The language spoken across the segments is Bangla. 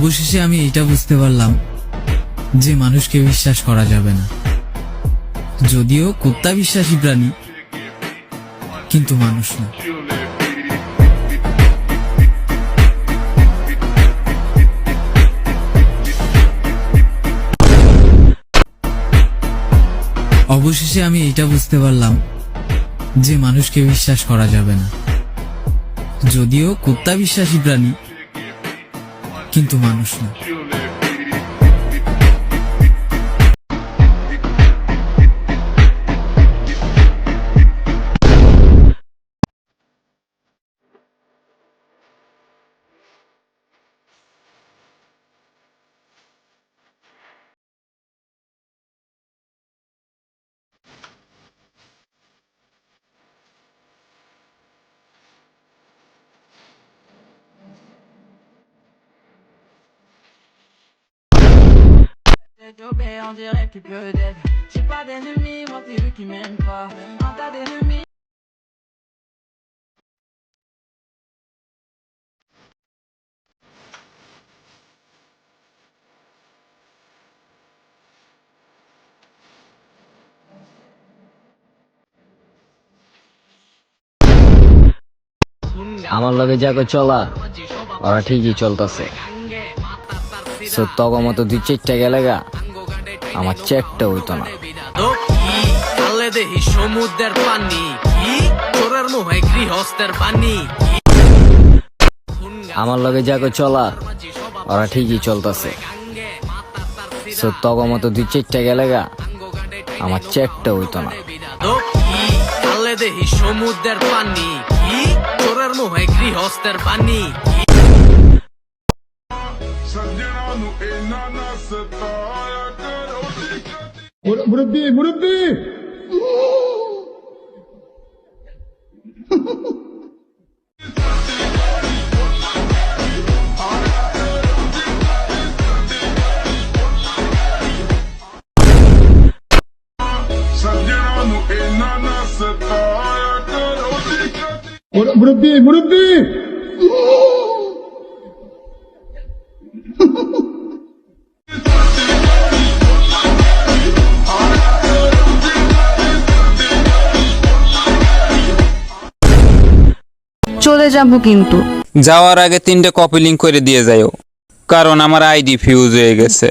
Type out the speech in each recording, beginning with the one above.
অবশেষে আমি এটা বুঝতে পারলাম যে মানুষকে বিশ্বাস করা যাবে না। যদিও কুত্তা বিশ্বাসী প্রাণী, কিন্তু মানুষ না। অবশেষে আমি এটা বুঝতে পারলাম যে মানুষকে বিশ্বাস করা যাবে না। যদিও কুত্তা বিশ্বাসী প্রাণী, কিন্তু মানুষ না। On dirait qu'il pleut d'aide. J'ai pas d'ennemis, moi c'est eux qui m'aiment pas. Quand t'as d'ennemis. আমার লগে যাকে চলা ওরা ঠিকই চলতেছে। তখন মতো 2-4টা গেলে গা আমার চেকটা হইতো না। সমুদ্রের পানি কি চোরের মুহে গৃহস্থের পানি। আমার লগে যাকে চলা ওরা ঠিকই চলতেছে। তখন মতো 2-4টা গেলে গা আমার চেকটা হইতো না। দেহি সমুদ্রের পানি কি চোরের মুহে গৃহস্থের পানি। মুরব্বি মুরব্বি মুরব্বি মুরব্বি চলে যাবো কিন্তু যাওয়ার আগে 3টে কপি লিংক করে দিয়ে যাও, কারণ আমার আইডি ফিউজ হয়ে গেছে।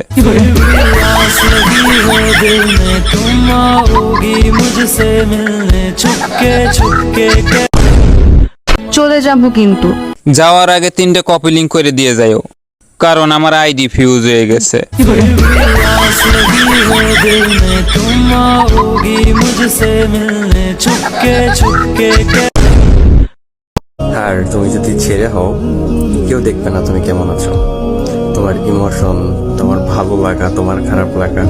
চলে যাবো কিন্তু যাওয়ার আগে 3টে কপি লিংক করে দিয়ে যাও, কারণ আমার আইডি ফিউজ হয়ে গেছে। আর তুমি যদি ছেড়ে হও কেউ দেখবে না তুমি কেমন আছো। তোমার ইমোশন, তোমার ভালো লাগা, তোমার খারাপ লাগা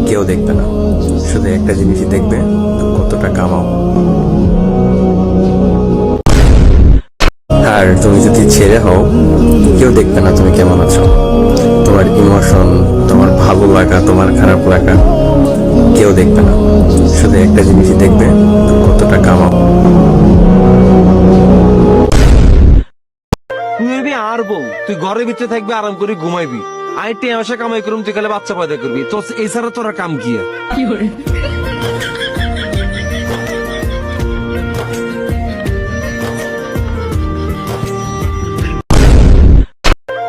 কেউ দেখবে না। শুধু একটা জিনিসই দেখবে, কতটা কামাও। আর তুমি যদি ছেড়ে হও কেউ দেখবে না তুমি কেমন আছো। তোমার ইমোশন, তোমার ভালো লাগা, তোমার খারাপ লাগা কেউ দেখবে না। শুধু একটা জিনিসই দেখবে, কতটা কামাও। তুই আর বউ, তুই ঘরের ভিতরে থাকবি, আরাম করে ঘুমাইবি। আই টেমাশা কামাই করুম, তুই খালি বাচ্চা পয়দা করবি। তো এছাড়া তোরা কাম কি?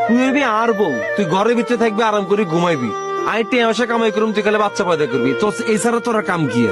তুই আর বউ, তুই ঘরের ভিতরে থাকবি, আরাম করে ঘুমাইবি। আই টেমাশা কামাই করুম, তুই খালি বাচ্চা পয়দা করবি। তো এছাড়া তোরা কাম কি?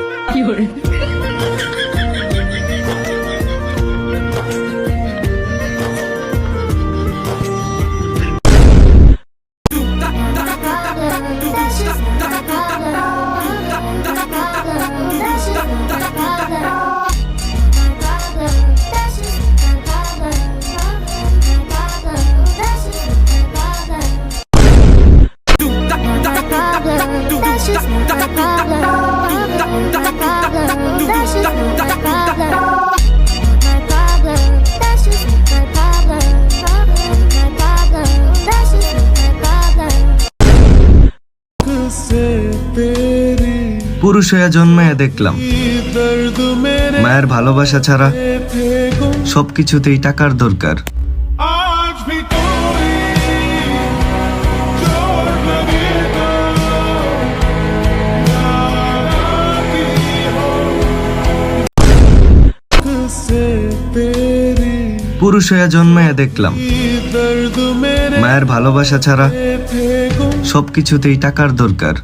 পুরুষ হয়ে জন্মায় দেখলাম মায়ের ভালোবাসা ছাড়া সবকিছুতেই টাকার দরকার। পুরুষ হয়ে জন্মাইয়া দেখলাম মায়ের ভালোবাসা ছাড়া সবকিছুতেই টাকার দরকার।